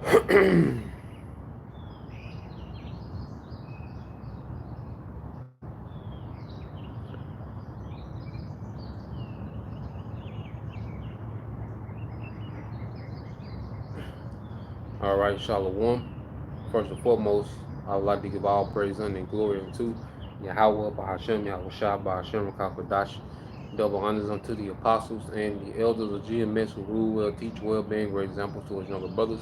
All right, Shalom. First and foremost, I would like to give all praise and glory unto Yahweh, Bahashem, Yahweh Shah, Bahashem, Kakadash. Double honors unto the apostles and the elders of GMS who rule well, teach well, being great examples to his younger brothers.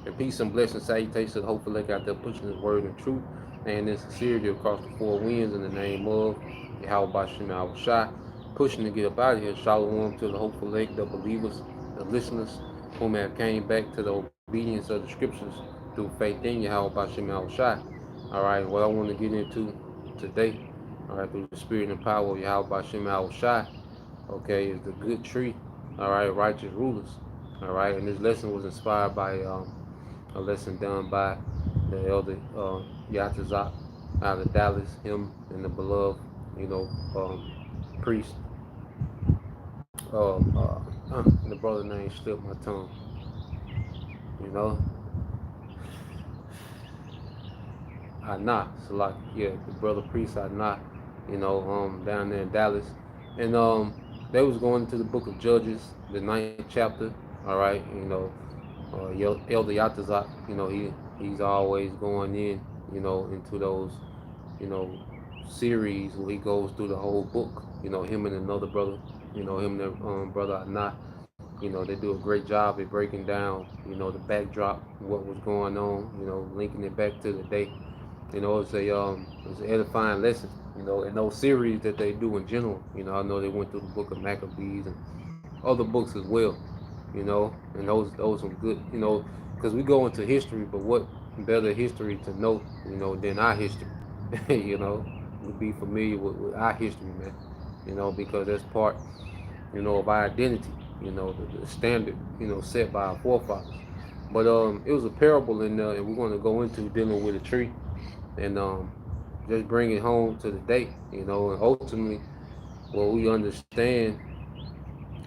And peace and blessing, salutations to the hopeful lake out there pushing his word and truth and in sincerity across the four winds in the name of Yahweh, Bahashem, Yahweh Shah. Pushing to get up out of here. Shalom to the hopeful lake, the believers, the listeners, whom have came back to the obedience of the scriptures through faith in Yahweh Bashem Yahweh Shai. All right, what I want to get into today, all right, through the spirit and power of Yahweh Bashem Yahweh Shai, okay, is the good tree, all right, righteous rulers, all right, and this lesson was inspired by a lesson done by the elder Yatazak out of Dallas, him and the beloved, you know, priest, the brother name slipped my tongue, you know, Anah, Salak, yeah, the brother priest Anah, down there in Dallas. And they was going to the book of Judges, the ninth chapter, all right, Elder Yatazak, he's always going in, into those, you know, series where he goes through the whole book, him and another brother, him and their brother Anah, they do a great job at breaking down, the backdrop, what was going on, linking it back to the day. It's an edifying lesson, in those series that they do in general. I know they went through the book of Maccabees and other books as well, and those some good, because we go into history, but what better history to know, than our history, we be familiar with our history, man, because that's part, of our identity, the standard, set by our forefathers. But it was a parable in there, and we're going to go into dealing with a tree, and just bring it home to the day, and ultimately, what we understand,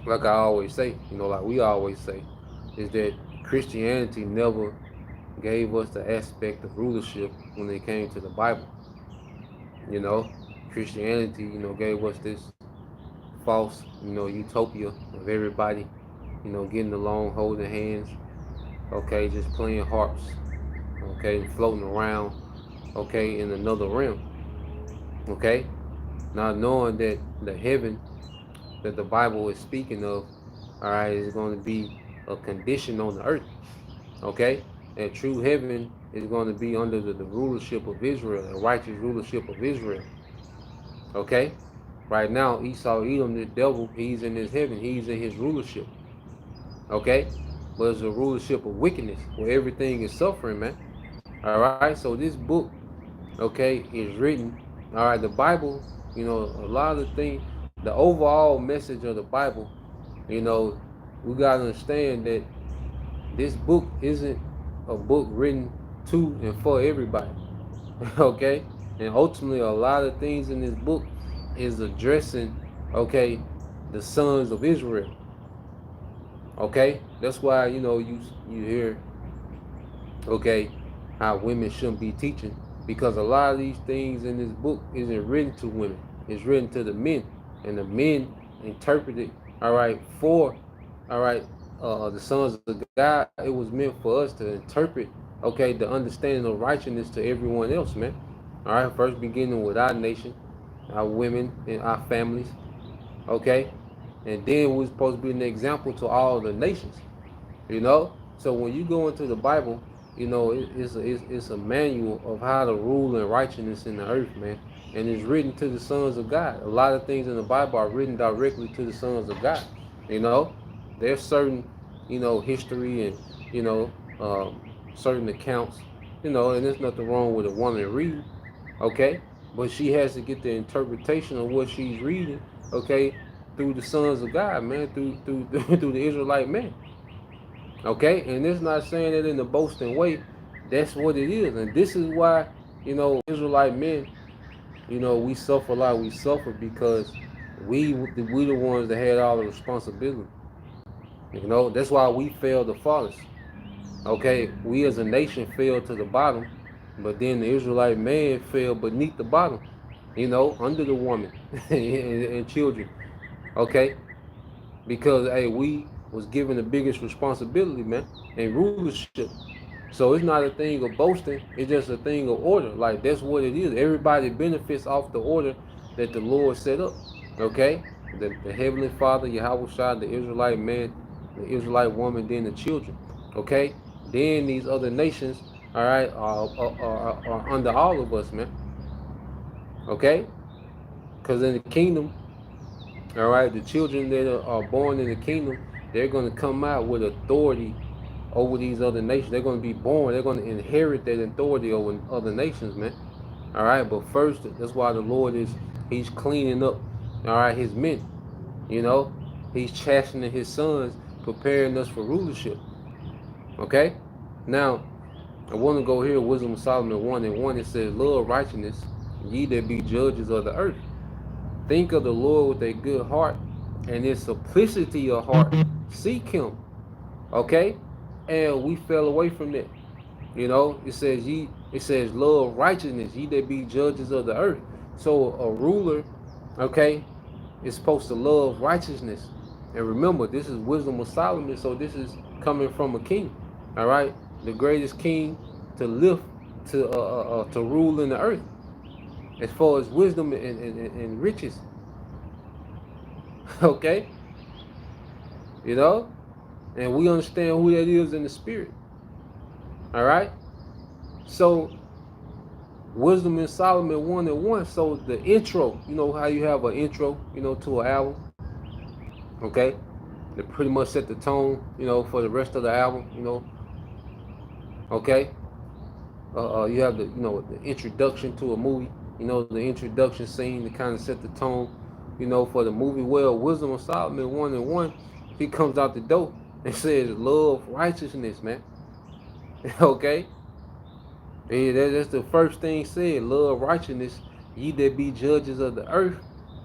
like I always say, like we always say, is that Christianity never gave us the aspect of rulership when it came to the Bible. You know, Christianity, gave us this false, utopia of everybody, getting along, holding hands, okay, just playing harps, okay, floating around, okay, in another realm, okay, not knowing that the heaven that the Bible is speaking of, all right, is going to be a condition on the earth, okay, and true heaven is going to be under the rulership of Israel, the righteous rulership of Israel, okay. Right now, Esau, Edom, the devil, he's in his heaven, he's in his rulership, okay, but it's a rulership of wickedness where everything is suffering, man. All right, so this book, okay, is written. All right, the Bible, a lot of the things, the overall message of the Bible, you know, we gotta understand that this book isn't a book written to and for everybody. Okay, and ultimately, a lot of things in this book is addressing, okay, the sons of Israel. Okay, that's why you hear, okay, how women shouldn't be teaching, because a lot of these things in this book isn't written to women, it's written to the men, and the men interpret it, all right, for, all right, the sons of God. It was meant for us to interpret, okay, the understanding of righteousness to everyone else, man. All right, first beginning with our nation, our women and our families, okay, and then we're supposed to be an example to all the nations, so when you go into the Bible, it's a manual of how to rule in righteousness in the earth, man. And it's written to the sons of God. A lot of things in the Bible are written directly to the sons of God. You know, there's certain, history and, you know, um, certain accounts, and there's nothing wrong with a woman reading, okay? But she has to get the interpretation of what she's reading, okay, through the sons of God, man, through through the Israelite man. Okay, and it's not saying it in a boasting way. That's what it is, and this is why Israelite men, we suffer a lot. We suffer because we the ones that had all the responsibility. That's why we fail the fathers. Okay, we as a nation fell to the bottom, but then the Israelite man fell beneath the bottom, under the woman and children. Okay, because hey, we was given the biggest responsibility, man, and rulership. So it's not a thing of boasting; it's just a thing of order. Like that's what it is. Everybody benefits off the order that the Lord set up. Okay, the Heavenly Father, Yahweh Shai, the Israelite man, the Israelite woman, then the children. Okay, then these other nations, all right, are under all of us, man. Okay, because in the kingdom, all right, the children that are born in the kingdom, they're going to come out with authority over these other nations. They're going to be born. They're going to inherit that authority over other nations, man. All right, but first, that's why the Lord He's cleaning up, all right, His men. You know, He's chastening His sons, preparing us for rulership. Okay, now I want to go here. Wisdom of Solomon 1:1. It says, "Love righteousness, ye that be judges of the earth. Think of the Lord with a good heart, and in simplicity of heart, seek Him." Okay, and we fell away from that. It says love righteousness, ye that be judges of the earth. So a ruler, okay, is supposed to love righteousness. And remember, this is wisdom of Solomon, so this is coming from a king. All right, the greatest king to live to rule in the earth, as far as wisdom and riches. Okay, you know, and we understand who that is in the spirit. All right, so Wisdom in Solomon 1:1. So the intro, you know how you have an intro, to an album, okay? That pretty much set the tone, for the rest of the album, okay? You have the introduction to a movie, the introduction scene to kind of set the tone, for the movie. Well, Wisdom of Solomon 1:1, he comes out the door and says, love righteousness, man. Okay? Yeah, that's the first thing said. Love righteousness, ye that be judges of the earth.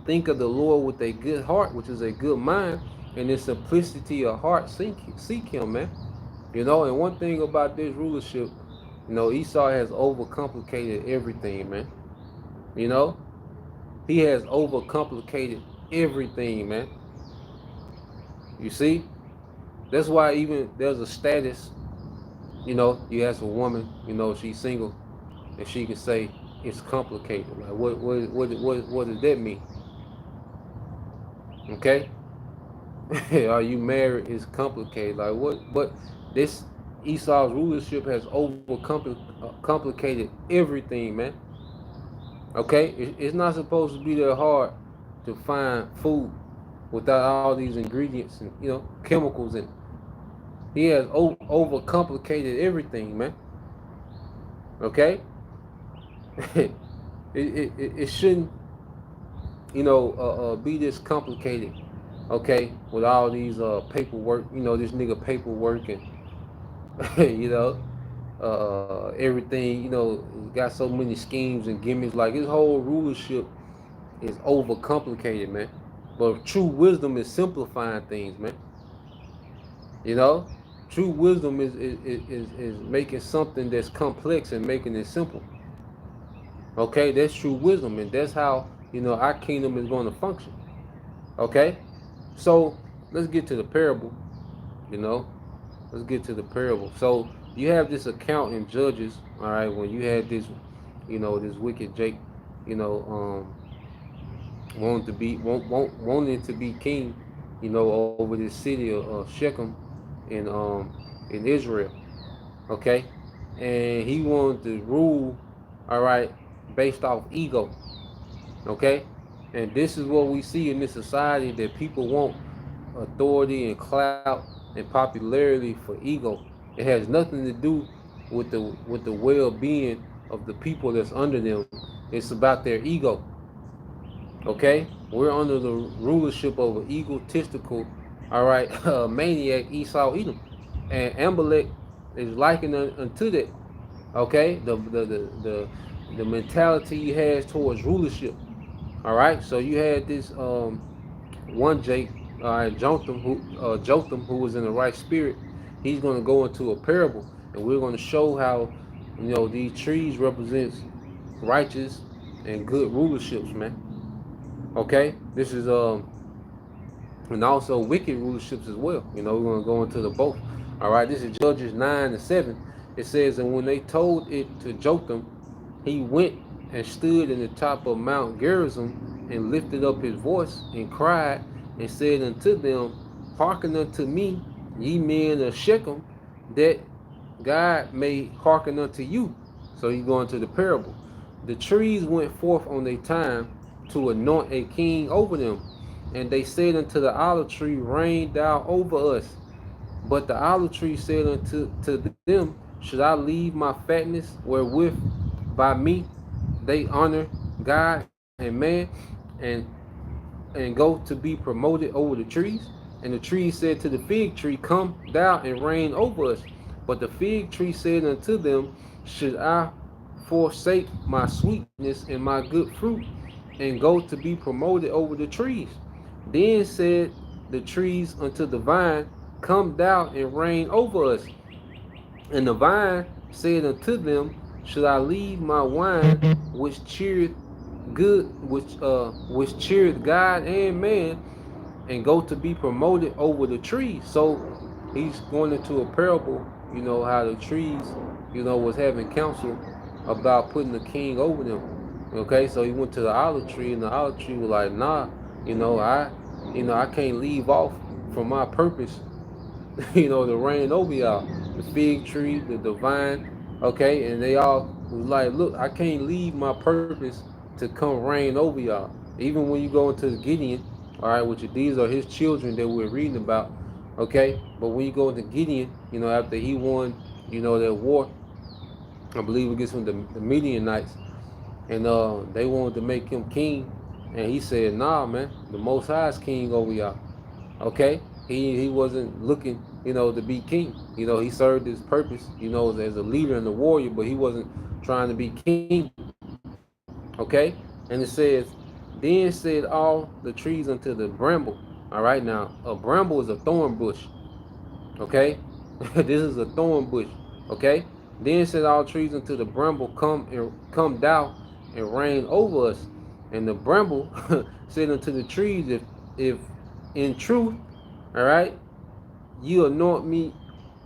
Think of the Lord with a good heart, which is a good mind, and in simplicity of heart, seek Him, man. And one thing about this rulership, Esau has overcomplicated everything, man. You know, he has overcomplicated everything, man. You see, that's why even there's a status. You ask a woman, she's single, and she can say it's complicated. Like what does that mean? Okay, are you married? It's complicated. Like what? But this Esau's rulership has complicated everything, man. Okay, it's not supposed to be that hard to find food without all these ingredients and chemicals, and he has overcomplicated everything, man. Okay, it shouldn't be this complicated, okay, with all these paperwork, this nigga paperwork and everything, got so many schemes and gimmicks. Like his whole rulership is overcomplicated, man. But true wisdom is simplifying things, man. True wisdom is making something that's complex and making it simple. Okay, that's true wisdom, and that's how our kingdom is going to function. Okay, so let's get to the parable. Let's get to the parable. So you have this account in Judges, all right, when you had this, this wicked Jake, wanting to be king, over this city of Shechem in Israel. Okay, and he wanted to rule, all right, based off ego. Okay, and this is what we see in this society, that people want authority and clout and popularity for ego. It has nothing to do with the well-being of the people that's under them. It's about their ego. Okay, we're under the rulership of an egotistical, all right, maniac, Esau Edom, and Amalek is likened unto that. Okay, the mentality he has towards rulership. All right, so you had this one Jake, all right, Jotham, who was in the right spirit. he's going to go into a parable, and we're going to show how, these trees represents righteous and good rulerships, man. Okay, this is and also wicked rulerships as well. We're going to go into the both. All right, this is Judges 9:7. It says, and when they told it to Jotham, he went and stood in the top of Mount Gerizim and lifted up his voice and cried and said unto them, hearken unto me, ye men of Shechem, that God may hearken unto you. So he's going to the parable. The trees went forth on their time to anoint a king over them. And they said unto the olive tree, reign thou over us. But the olive tree said unto them, should I leave my fatness wherewith by me they honor God and man, and and go to be promoted over the trees? And the tree said to the fig tree, come thou and reign over us. But the fig tree said unto them, should I forsake my sweetness and my good fruit, and go to be promoted over the trees? Then said the trees unto the vine, come thou and reign over us. And the vine said unto them, should I leave my wine, which cheereth good, which cheereth God and man, and go to be promoted over the trees? So he's going into a parable, how the trees, was having counsel about putting the king over them. Okay, so he went to the olive tree, and the olive tree was like, nah, I can't leave off from my purpose, to reign over y'all. The fig tree, the vine, okay, and they all was like, look, I can't leave my purpose to come reign over y'all. Even when you go into the Gideon, all right, which these are his children that we're reading about, okay, but when you go into Gideon, after he won, that war, I believe against the Midianites, and they wanted to make him king, and he said, nah, man, the Most High is king over y'all. Okay, he wasn't looking, to be king. He served his purpose, as a leader and a warrior, but he wasn't trying to be king. Okay, and it says, then said all the trees unto the bramble. All right, now a bramble is a thorn bush. Okay, this is a thorn bush. Okay, then said all trees unto the bramble, come thou and reign over us. And the bramble said unto the trees, if in truth, all right, you anoint me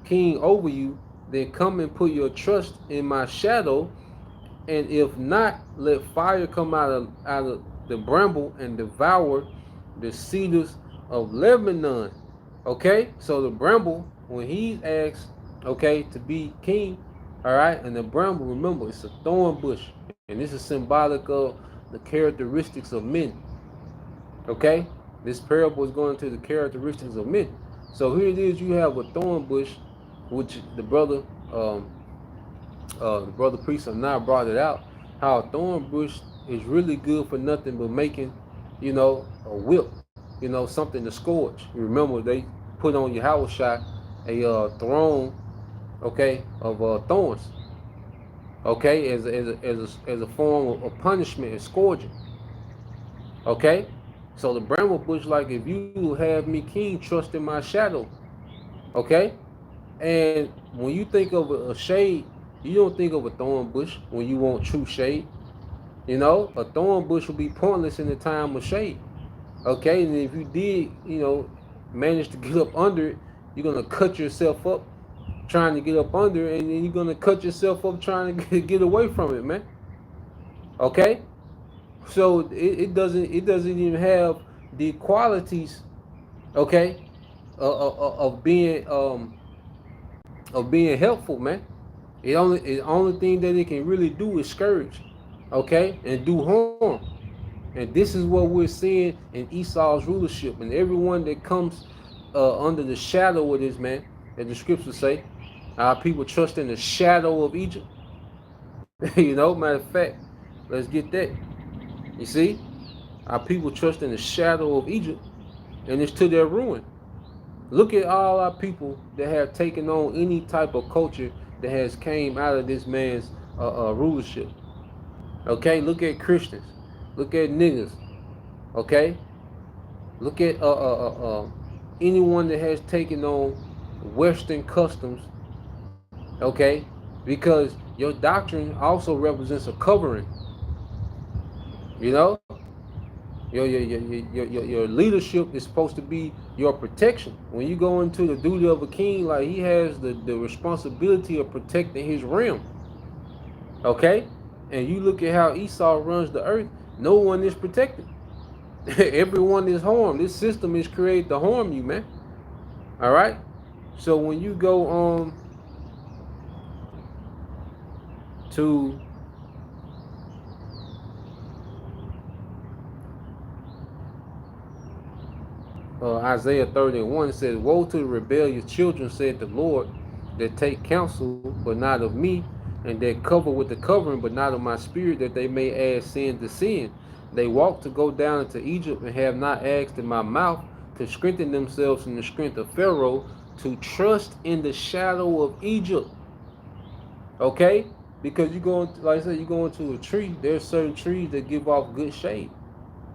king over you, then come and put your trust in my shadow. And if not, let fire come out of the bramble and devour the cedars of Lebanon. Okay, so the bramble, when he asked, okay, to be king, all right, and the bramble, remember, it's a thorn bush, and this is symbolic of the characteristics of men. Okay, this parable is going to the characteristics of men. So here it is, you have a thorn bush, which the brother priest have not brought it out, how a thorn bush is really good for nothing but making, a whip, something to scourge. You remember they put on Yahushua a throne, okay, of thorns, okay, as a form of punishment and scourging. Okay, so the bramble bush, like, if you have me king, trust in my shadow. Okay, and when you think of a shade, you don't think of a thorn bush when you want true shade. A thorn bush will be pointless in the time of shade. Okay, and if you did, manage to get up under it, you're gonna cut yourself up trying to get up under it, and then you're gonna cut yourself up trying to get away from it, man. Okay, so it doesn't even have the qualities, okay, of being helpful, man. The only thing that it can really do is scourge, okay, and do harm. And this is what we're seeing in Esau's rulership, and everyone that comes under the shadow of this, man, as the scriptures say, our people trust in the shadow of Egypt. Matter of fact, let's get that. You see, our people trust in the shadow of Egypt, and it's to their ruin. Look at all our people that have taken on any type of culture that has came out of this man's rulership. Okay, look at Christians, look at niggas. Okay, look at anyone that has taken on Western customs, okay? Because your doctrine also represents a covering, you know? Your leadership is supposed to be your protection. When you go into the duty of a king, like he has the responsibility of protecting his realm, okay? And you look at how Esau runs the earth, no one is protected. Everyone is harmed. This system is created to harm you, man. All right? So when you go to Isaiah 30:1, says, "Woe to the rebellious children, said the Lord, that take counsel, but not of me, and that cover with the covering, but not of my spirit, that they may add sin to sin. They walk to go down into Egypt, and have not asked in my mouth, to strengthen themselves in the strength of Pharaoh, to trust in the shadow of Egypt." Okay? Because you go, like I said, you go into a tree, there's certain trees that give off good shade.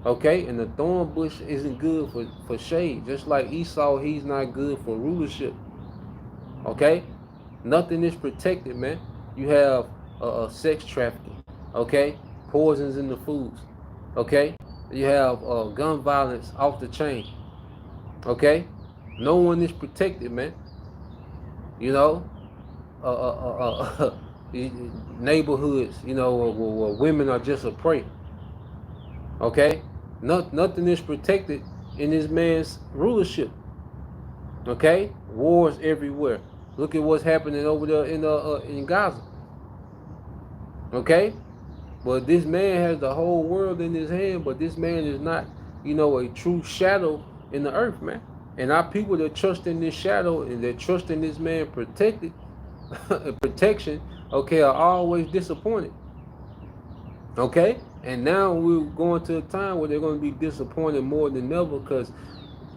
Okay, and the thorn bush isn't good for shade. Just like Esau, he's not good for rulership. Okay, nothing is protected, man. You have sex trafficking. Okay, poisons in the foods. Okay, you have gun violence off the chain. Okay, no one is protected, man. You know, uh, uh, uh, uh, neighborhoods, you know, where women are just a prey. Okay, nothing is protected in this man's rulership. Okay, wars everywhere. Look at what's happening over there in Gaza. Okay, but this man has the whole world in his hand, but this man is not, you know, a true shadow in the earth, man. And our people that trust in this shadow and that trust in this man protected protection, okay, are always disappointed. Okay, and now we're going to a time where they're going to be disappointed more than ever, because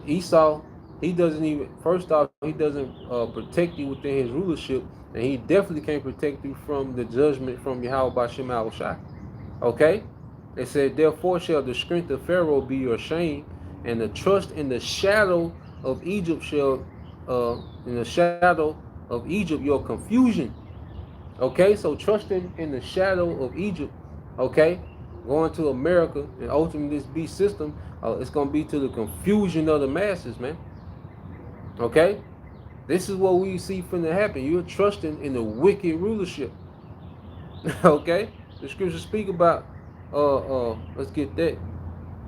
Esau, he doesn't even, first off, he doesn't protect you within his rulership, and he definitely can't protect you from the judgment from Yahweh Bashem Shai. Okay? It said, "Therefore shall the strength of Pharaoh be your shame, and the trust in the shadow of Egypt shall, in the shadow of Egypt, your confusion." Okay? So trusting in the shadow of Egypt, okay, going to America and ultimately this beast system, it's going to be to the confusion of the masses, man. Okay? This is what we see finna happen. You're trusting in the wicked rulership. Okay? The scriptures speak about, let's get that,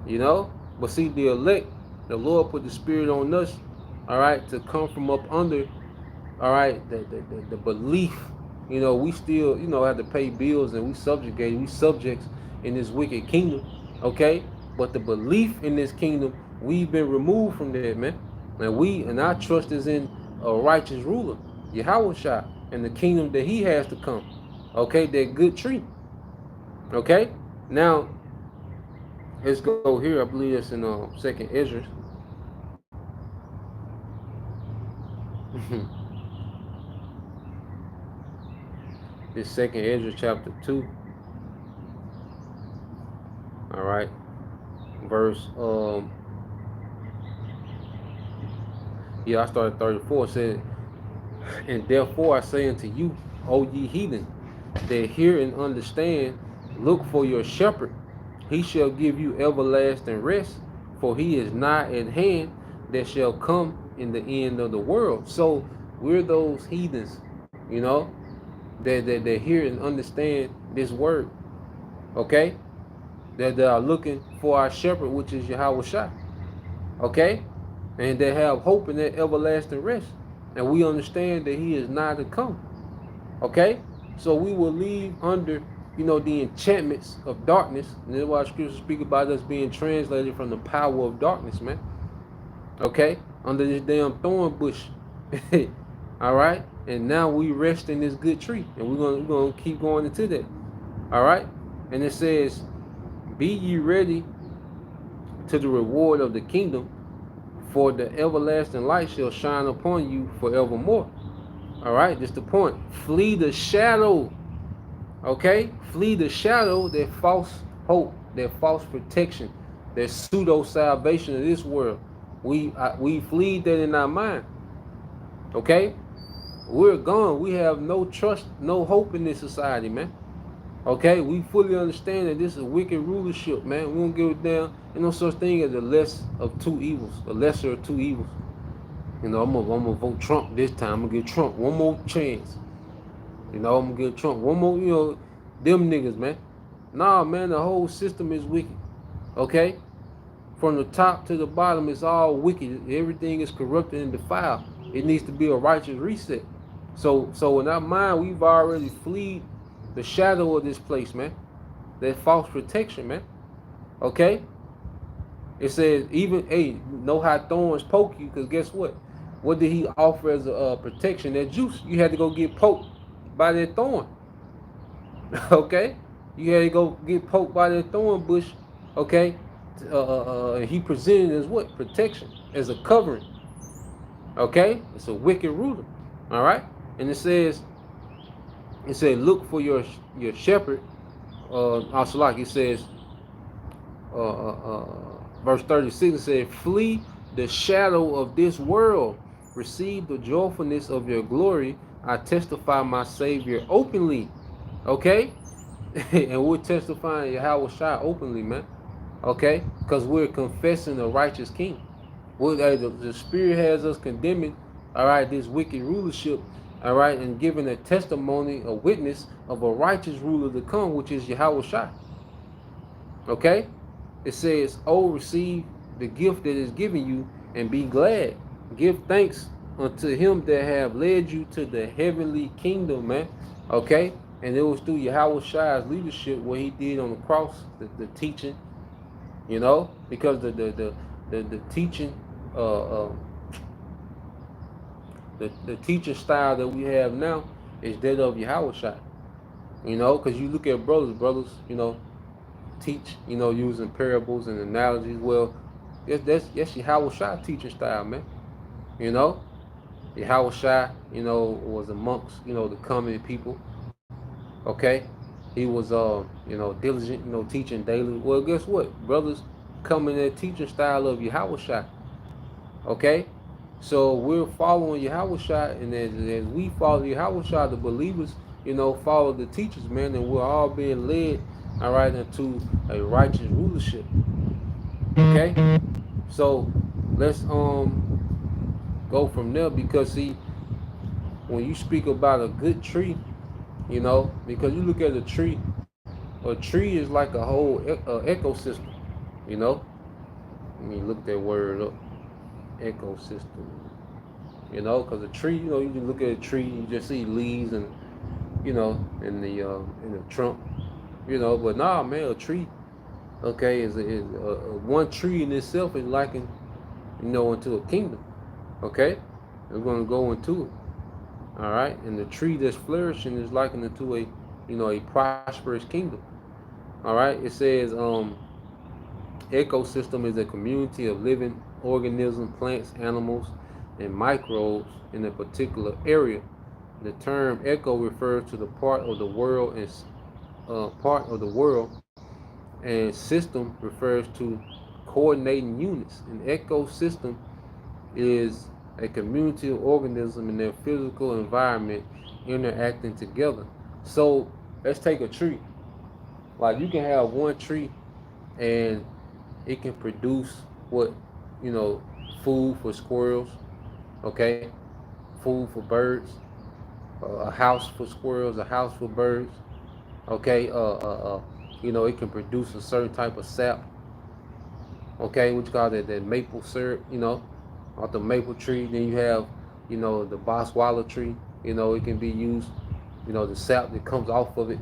you know? But see, the elect, the Lord put the spirit on us, all right, to come from up under, all right, the belief, you know, we still, you know, have to pay bills, and we subjects in this wicked kingdom, okay? But the belief in this kingdom, we've been removed from that, man. And our trust is in a righteous ruler, Yahweh Shai, and the kingdom that he has to come. Okay, that good tree. Okay? Now, let's go here. I believe it's in 2nd Ezra. This 2nd Ezra chapter 2. All right. Verse I started 34. It said, "And therefore I say unto you, O ye heathen, that hear and understand, look for your shepherd. He shall give you everlasting rest, for he is nigh at hand, that shall come in the end of the world." So we're those heathens, you know, that hear and understand this word. Okay? That are looking for our shepherd, which is Yahweh Shai. Okay? And they have hope in that everlasting rest. And we understand that he is nigh to come. Okay? So we will leave under, you know, the enchantments of darkness. And that's why scriptures speak about us being translated from the power of darkness, man. Okay? Under this damn thorn bush. All right? And now we rest in this good tree. And we're gonna keep going into that. All right? And it says, "Be ye ready to the reward of the kingdom, for the everlasting light shall shine upon you forevermore." All right, that's the point. Flee the shadow. Okay, flee the shadow, that false hope, that false protection, that pseudo salvation of this world. We flee that in our mind. Okay? We're gone. We have no trust, no hope in this society, man. Okay? We fully understand that this is wicked rulership, man. We don't give a damn. There's no such thing as the less of two evils, the lesser of two evils. I'm gonna vote Trump this time. I'm gonna give Trump one more chance. I'm gonna give Trump one more, them niggas, man. Nah, man, the whole system is wicked. Okay? From the top to the bottom, it's all wicked. Everything is corrupted and defiled. It needs to be a righteous reset. So in our mind, we've already fled the shadow of this place, man. That false protection, man. Okay? It says, even, hey, know how thorns poke you, because guess what? What did he offer as a protection? That juice. You had to go get poked by that thorn. Okay? You had to go get poked by that thorn bush. Okay? He presented as what? Protection, as a covering. Okay? It's a wicked ruler. All right? And it said, look for your shepherd. Also, it says, verse 36, it said, flee the shadow of this world. Receive the joyfulness of your glory. I testify my Savior openly. Okay? And we're testifying Yahweh Shai openly, man. Okay? Because we're confessing the righteous king. The Spirit has us condemning, all right, this wicked rulership, all right, and giving a testimony, a witness of a righteous ruler to come, which is Yahweh Shai. Okay? It says, oh, receive the gift that is given you and be glad. Give thanks unto him that have led you to the heavenly kingdom, man. Okay? And it was through Yahweh Shai's leadership, what he did on the cross, the teaching, because the teaching, the teaching style that we have now is that of Yahweh Shai. Because you look at brothers, teach, using parables and analogies. Well, that's Yahweh Shai teaching style, man. Yahweh Shai, was amongst, the common people. Okay? He was, diligent, teaching daily. Well, guess what? Brothers come in that teaching style of Yahweh Shai. Okay? So we're following Yahweh Shai, and as we follow Yahweh Shai, the believers, follow the teachers, man, and we're all being led, all right, into a righteous rulership. Okay? So let's go from there, because see, when you speak about a good tree, because you look at a tree is like a whole ecosystem, Let me look that word up. Ecosystem. Because a tree, you can look at a tree, you just see leaves and, in the trunk, but nah, man, a tree, okay, is one tree in itself is likened, into a kingdom, okay? We're going to go into it, all right? And the tree that's flourishing is likened into a prosperous kingdom, all right? It says, ecosystem is a community of living organisms, plants, animals, and microbes in a particular area. The term eco refers to the part of the world and system refers to coordinating units. An ecosystem is a community of organisms in their physical environment interacting together. So let's take a tree. Like, you can have one tree and it can produce what, food for squirrels, okay, food for birds, a house for squirrels, a house for birds, okay, it can produce a certain type of sap, okay, what you call that maple syrup, off the maple tree. Then you have, the boswellia tree, it can be used, the sap that comes off of it,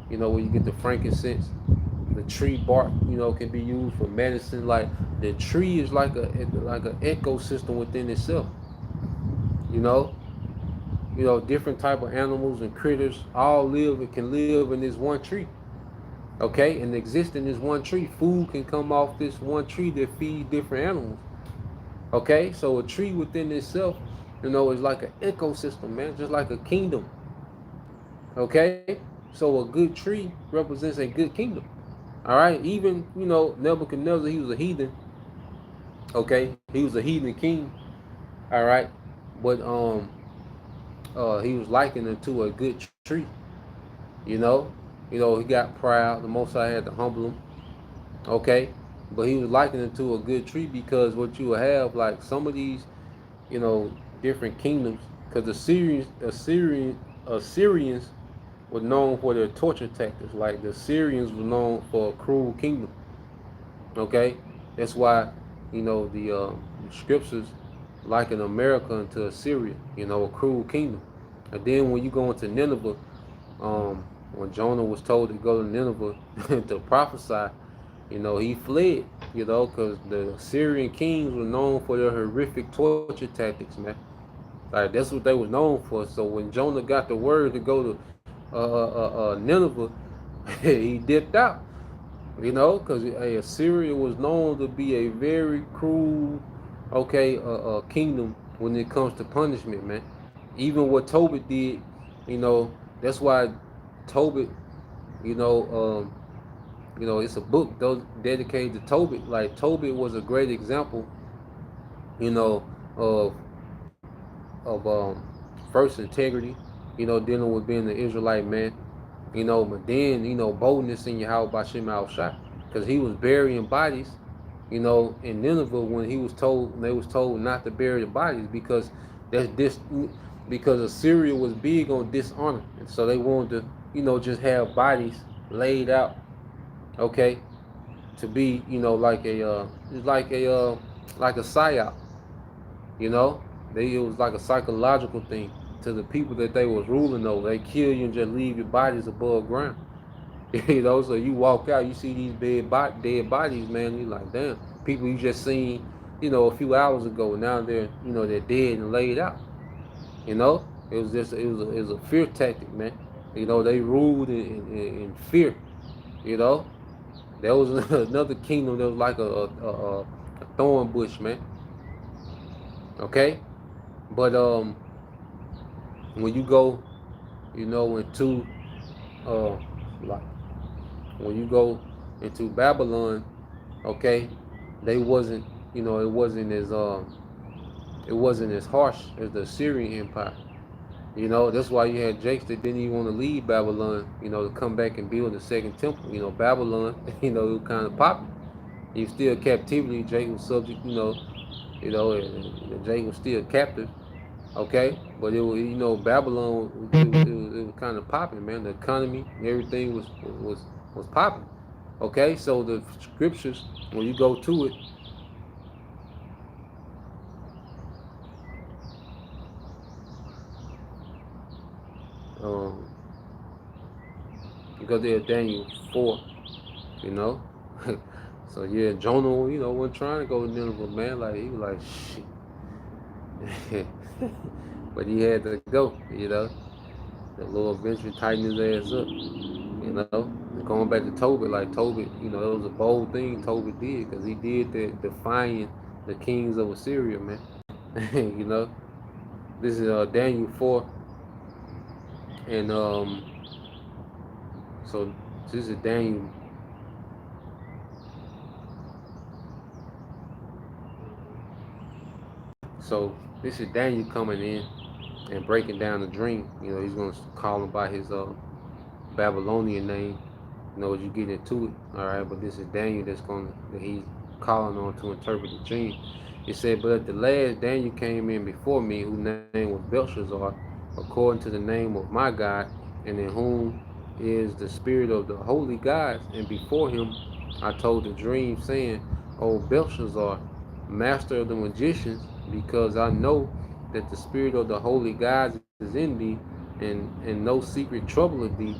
where you get the frankincense. The tree bark, can be used for medicine. Like, the tree is like an ecosystem within itself. Different type of animals and critters all can live in this one tree. Okay, and exist in this one tree. Food can come off this one tree that feeds different animals. Okay, so a tree within itself, is like an ecosystem, man, just like a kingdom. Okay, so a good tree represents a good kingdom. All right, even, Nebuchadnezzar, he was a heathen. Okay, he was a heathen king. All right, but he was likened unto a good tree. You know, he got proud. The Most High had to humble him. Okay, but he was likened unto a good tree because what you will have like some of these, you know, different kingdoms. Because Assyrians were known for their torture tactics. Like the Assyrians were known for a cruel kingdom. Okay, that's why the scriptures liken America into Assyria. A cruel kingdom. And then when you go into Nineveh, when Jonah was told to go to Nineveh to prophesy, he fled. Because the Assyrian kings were known for their horrific torture tactics, man. Like that's what they was known for. So when Jonah got the word to go to Nineveh, he dipped out. Because Assyria was known to be a very cruel, kingdom when it comes to punishment, man. Even what Tobit did, that's why Tobit, you know, um, it's a book dedicated to Tobit. Like Tobit was a great example, you know, of of first integrity, dealing with being an Israelite man, but then, boldness in Yahweh Bashim Al Shah. Because he was burying bodies, in Nineveh when they was told not to bury the bodies that's this because Assyria was big on dishonor. And so they wanted to, just have bodies laid out, okay, to be, like a psyop, you know. It was like a psychological thing to the people that they was ruling over. They kill you and just leave your bodies above ground. So you walk out, you see these dead bodies, man. You like, damn, people you just seen, a few hours ago. Now they're dead and laid out. It was a fear tactic, man. They ruled in fear. You know, there was another kingdom that was like a thorn bush, man. Okay, but when you go, into like when you go into Babylon, okay, they wasn't, it wasn't as harsh as the Assyrian Empire. That's why you had Jakes that didn't even want to leave Babylon, to come back and build the second temple. Babylon, it was kind of popping. He was still captivity. Jake was subject, and Jake was still captive. Okay, but it was, Babylon, it was kind of popping, man. The economy, everything was popping. Okay, so the scriptures, when you go to it, um, you go there, Daniel 4, you know. So yeah, Jonah, wasn't trying to go to Nineveh, man. Like he was like, shit. But he had to go. The Lord eventually tightened his ass up, Going back to Tobit, like Tobit, it was a bold thing Tobit did because he did that defying the kings of Assyria, man. you know, this is Daniel 4, and so this is Daniel. So this is Daniel coming in and breaking down the dream. He's gonna call him by his Babylonian name. As you get into it, all right. But this is Daniel that he's calling on to interpret the dream. It said, but at the last Daniel came in before me, whose name was Belshazzar, according to the name of my God, and in whom is the spirit of the holy gods. And before him I told the dream, saying, O Belshazzar, master of the magicians, because I know that the spirit of the holy gods is in thee, and no secret troubleth thee,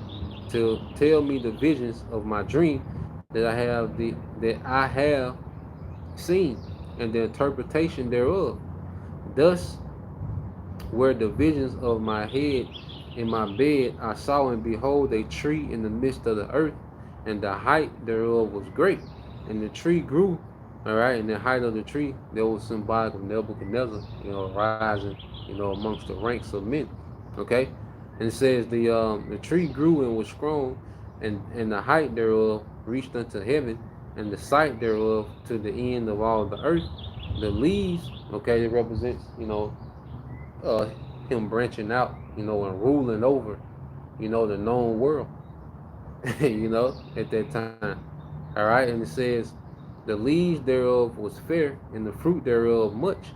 to tell me the visions of my dream that I have seen, and the interpretation thereof. Thus were the visions of my head in my bed. I saw and behold a tree in the midst of the earth, and the height thereof was great, and the tree grew. All right, and the height of the tree, there was symbolic of Nebuchadnezzar, rising, amongst the ranks of men. Okay, and it says the tree grew and was strong, and the height thereof reached unto heaven, and the sight thereof to the end of all the earth. The leaves, okay, it represents, uh, him branching out, and ruling over, the known world, at that time. All right, and it says, the leaves thereof was fair, and the fruit thereof much,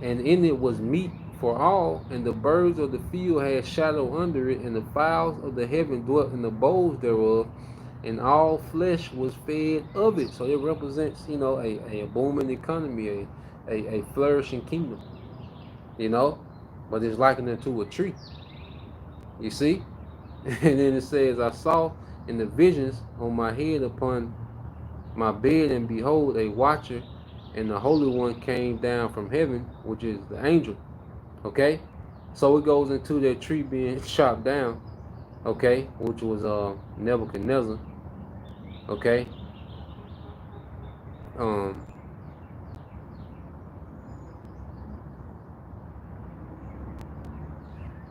and in it was meat for all, and the birds of the field had shadow under it, and the fowls of the heaven dwelt in the boughs thereof, and all flesh was fed of it. So it represents, a booming economy, a flourishing kingdom, you know, but it's likened unto a tree. You see? And then it says, I saw in the visions on my head upon my bed, and behold, a watcher, and the Holy One came down from heaven, which is the angel. Okay? So it goes into that tree being chopped down, okay, which was Nebuchadnezzar. Okay? Um,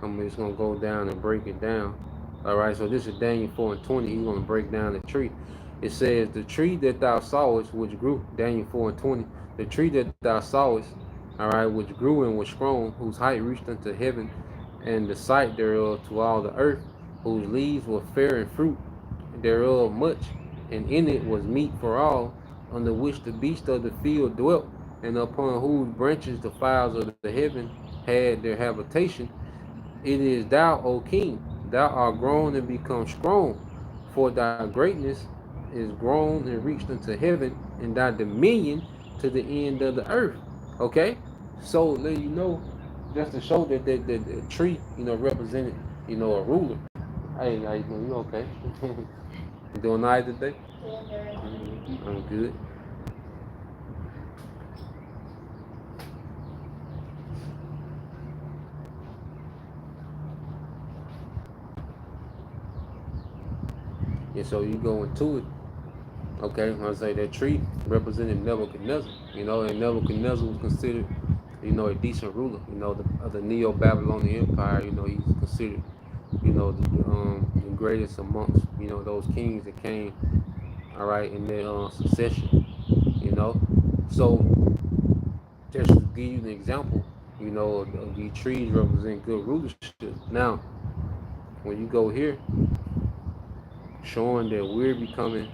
I'm just gonna go down and break it down. Alright, so this is Daniel 4 and 20. He's gonna break down the tree. It says, the tree that thou sawest, which grew, Daniel 4 and 20, the tree that thou sawest, all right, which grew and was strong, whose height reached unto heaven, and the sight thereof to all the earth, whose leaves were fair and fruit thereof much, and in it was meat for all, under which the beasts of the field dwelt, and upon whose branches the fowls of the heaven had their habitation. It is thou, O king, thou art grown and become strong, for thy greatness is grown and reached unto heaven, and thy dominion to the end of the earth. Okay? So let you know, just to show that the tree, represented, a ruler. Hey, how you doing? You okay? You doing all right today? I'm good. And so you go into it. Okay, I say that tree represented Nebuchadnezzar, and Nebuchadnezzar was considered, a decent ruler, of the Neo-Babylonian Empire. He's considered, the greatest amongst, those kings that came, all right, in their succession, you know. So just to give you an example, of these trees represent good rulership. Now, when you go here, showing that we're becoming,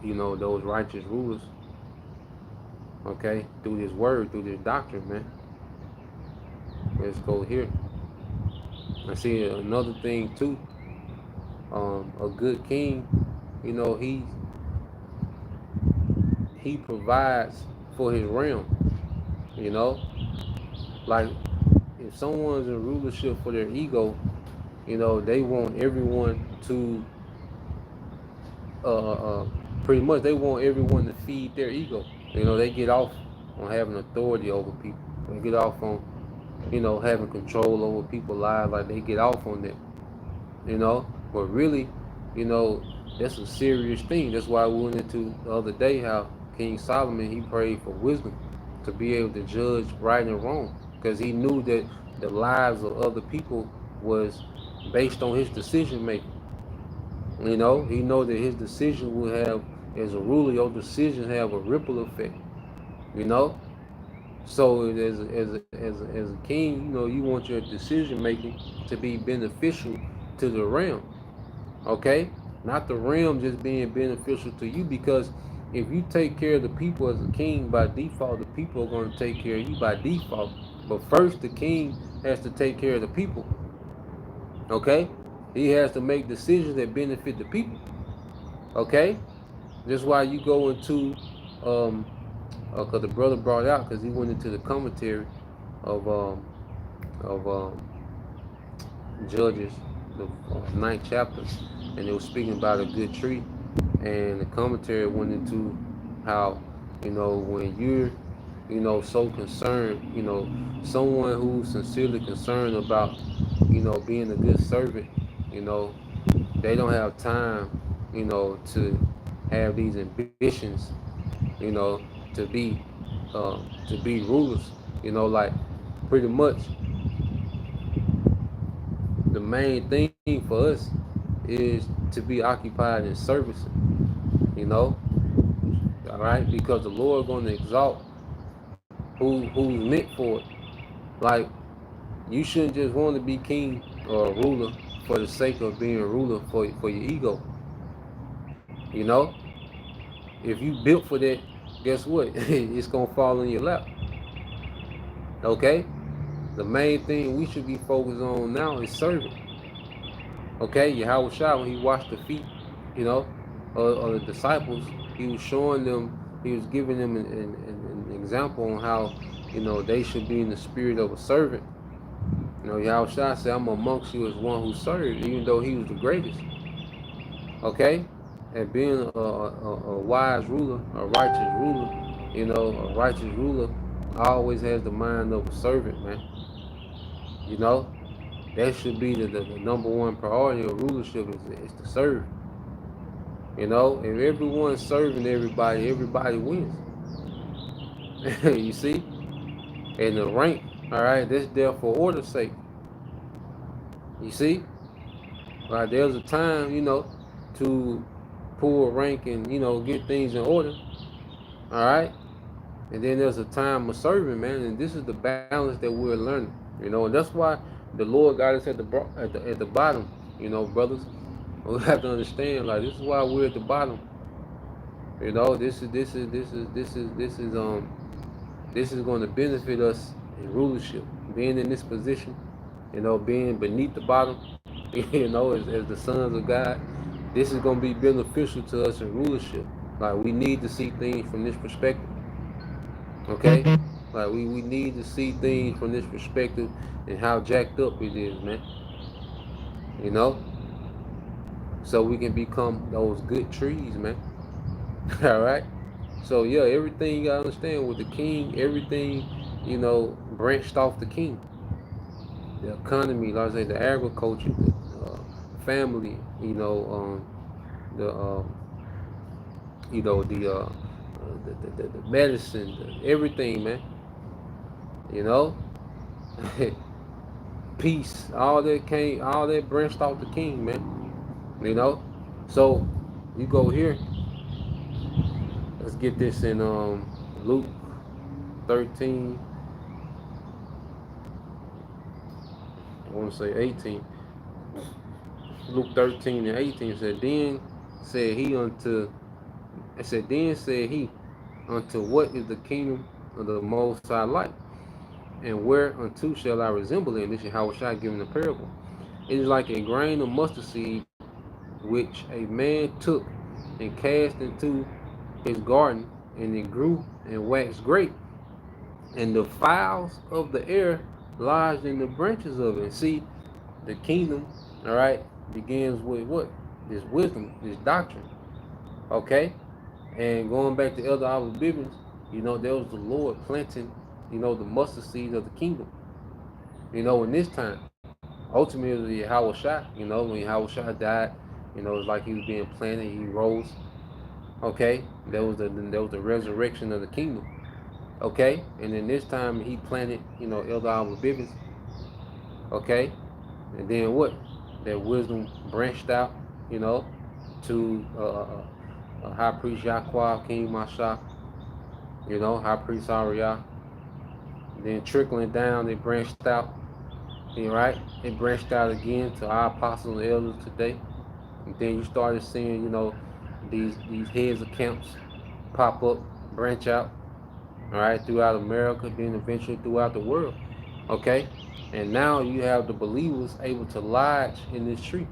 those righteous rulers, okay, through this word, through this doctrine, man. Let's go here. I see another thing too. A good king, he provides for his realm. You know, like if someone's in rulership for their ego, they want everyone to, uh, uh, pretty much they want everyone to feed their ego. They get off on having authority over people. They get off on, having control over people's lives. Like they get off on that, But really, you know, that's a serious thing. That's why we went into the other day how King Solomon, he prayed for wisdom to be able to judge right and wrong, because he knew that the lives of other people was based on his decision making. He know that his decision will have, as a ruler, your decisions have a ripple effect. You know, so as a king, you want your decision making to be beneficial to the realm. Okay, not the realm just being beneficial to you, because if you take care of the people as a king, by default the people are going to take care of you by default. But first the king has to take care of the people. Okay, he has to make decisions that benefit the people. Okay, that's why you go into, because the brother brought out, because he went into the commentary of Judges, the ninth chapter, and it was speaking about a good tree, and the commentary went into how, when you're, so concerned, someone who's sincerely concerned about, being a good servant, you know, they don't have time, to have these ambitions, you know, to be, to be rulers, like pretty much the main thing for us is to be occupied in service, you know, all right, because the Lord going to exalt who's meant for it. Like You shouldn't just want to be king or a ruler for the sake of being a ruler for your ego. You know, if you built for that, guess what? It's gonna fall in your lap. Okay. The main thing we should be focused on now is serving. Okay, Yahweh Shah, when he washed the feet, you know, of the disciples, he was showing them, he was giving them an example on how, they should be in the spirit of a servant. Yahweh Shah said, I'm amongst you as one who served, even though he was the greatest. Okay? And being a wise ruler, a righteous ruler, a righteous ruler always has the mind of a servant, man. You know, that should be the number one priority of rulership is to serve. If everyone's serving everybody wins. You see? And the rank, all right, that's there for order's sake. You see? Right, there's a time, to pull a rank and, get things in order. All right? And then there's a time of serving, man. And this is the balance that we're learning. And that's why the Lord got us at the bottom, brothers. We have to understand, like, this is why we're at the bottom. This is going to benefit us in rulership, being in this position, being beneath the bottom, as the sons of God. This is going to be beneficial to us in rulership. Like, we need to see things from this perspective. Okay? Like, we need to see things from this perspective and how jacked up it is, man. So we can become those good trees, man. All right? So, yeah, everything you gotta understand with the king, everything, branched off the king. The economy, like I say, the agriculture, the family, the, the medicine, everything, man. You know? Peace, all that branched off the king, man. So you go here. Let's get this in Luke 13. I want to say 18. Luke 13 and 18 said, Then said he unto what is the kingdom of the Most High like? And whereunto shall I resemble it? And this is how I give the parable. It is like a grain of mustard seed, which a man took and cast into his garden, and it grew and waxed great. And the fowls of the air lodged in the branches of it. And see, the kingdom, all right, begins with what? This wisdom, this doctrine. Okay? And going back to Elder Albert Bivens, there was the Lord planting, the mustard seed of the kingdom. In this time, ultimately Yahweh Shah, when Yahweh Shah died, it's like he was being planted, he rose. Okay? There was the resurrection of the kingdom. Okay? And in this time he planted, Elder Albert Bivens. Okay? And then what? That wisdom branched out, to High Priest Yahweh, King Mashah, High Priest Ariah. Then trickling down, it branched out. Right? It branched out again to our apostles and elders today. And then you started seeing, these heads of camps pop up, branch out, all right, throughout America, then eventually throughout the world. Okay? And now you have the believers able to lodge in this tree.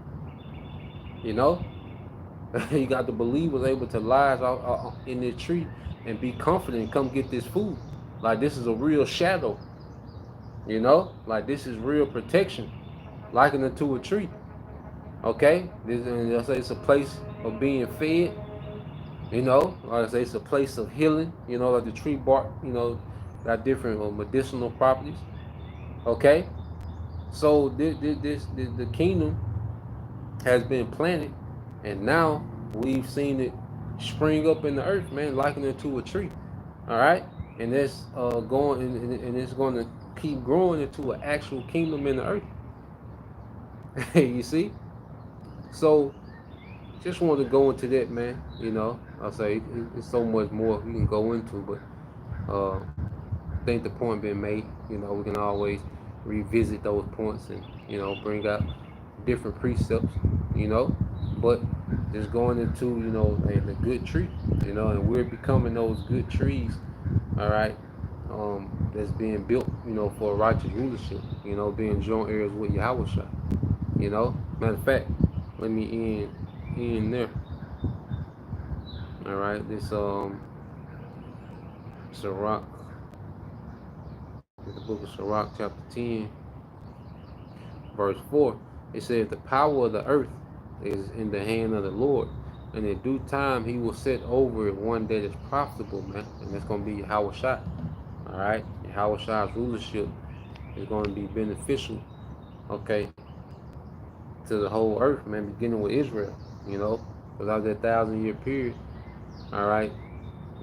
You got the believers able to lodge in this tree and be confident and come get this food. Like, this is a real shadow. Like, this is real protection, likened it to a tree. Okay? I say it's a place of being fed. Like I say, it's a place of healing. Like the tree bark, got different medicinal properties. Okay? So the kingdom has been planted, and now we've seen it spring up in the earth, man, likened it to a tree. All right? And it's going, and it's going to keep growing into an actual kingdom in the earth. You see? So just wanted to go into that, man. I'll say it's so much more we can go into, but I think the point being made. We can always revisit those points and, bring out different precepts, you know, but just going into, the good tree, and we're becoming those good trees, all right, that's being built, for a righteous rulership, being joint heirs with Yahweh Shai, Matter of fact, let me end there, all right, this, Sirach, the book of Sirach, chapter 10, verse 4, it says, the power of the earth is in the hand of the Lord, and in due time he will set over it one that is profitable, man, and that's going to be Yahweh Shai, all right? Yahweh Shai's rulership is going to be beneficial, okay, to the whole earth, man, beginning with Israel, because after that 1,000-year period, all right,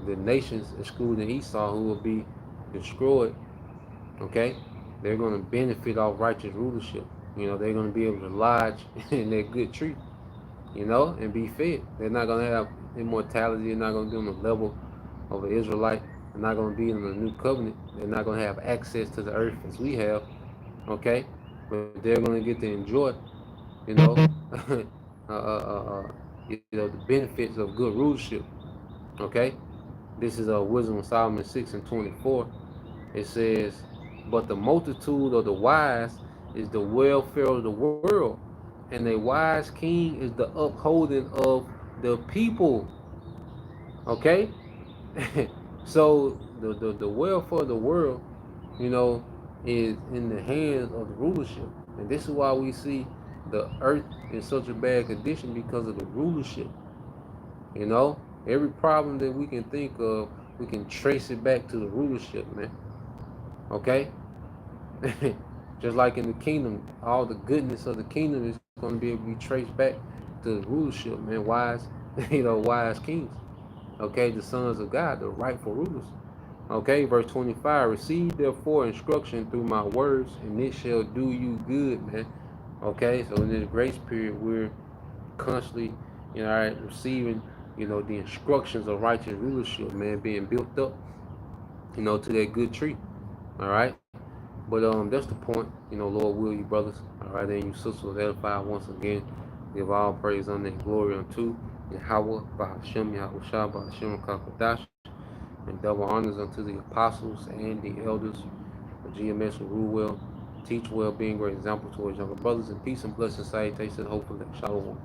the nations, excluding Esau, who will be destroyed, okay, they're going to benefit off righteous rulership. They're going to be able to lodge in that good tree, and be fed. They're not going to have immortality. They're not going to be on the level of an Israelite. They're not going to be in the new covenant. They're not going to have access to the earth as we have, okay? But they're going to get to enjoy, you know, the benefits of good rulership, okay? This is Wisdom of Solomon 6:24. It says, but the multitude of the wise is the welfare of the world, and a wise king is the upholding of the people. Okay? So the welfare of the world, is in the hands of the rulership. And this is why we see the earth in such a bad condition, because of the rulership. Every problem that we can think of, we can trace it back to the rulership, man. Okay? Just like in the kingdom, all the goodness of the kingdom is going to be able to be traced back to the rulership, man. Wise, wise kings. Okay, the sons of God, the rightful rulers. Okay, verse 25. Receive therefore instruction through my words, and it shall do you good, man. Okay, so in this grace period, we're constantly, receiving, the instructions of righteous rulership, man, being built up, to that good tree. All right. But that's the point. Lord will, you brothers, all right, and you sisters was edified once again. Give all praise, honor, and glory unto Yahweh, Bahashem, Yahweh Shah, Bahashem, Kakadash, and double honors unto the apostles and the elders of GMS who rule well, teach well, being great example towards younger brothers, and peace and blessings, salutation, hopefully, shalom.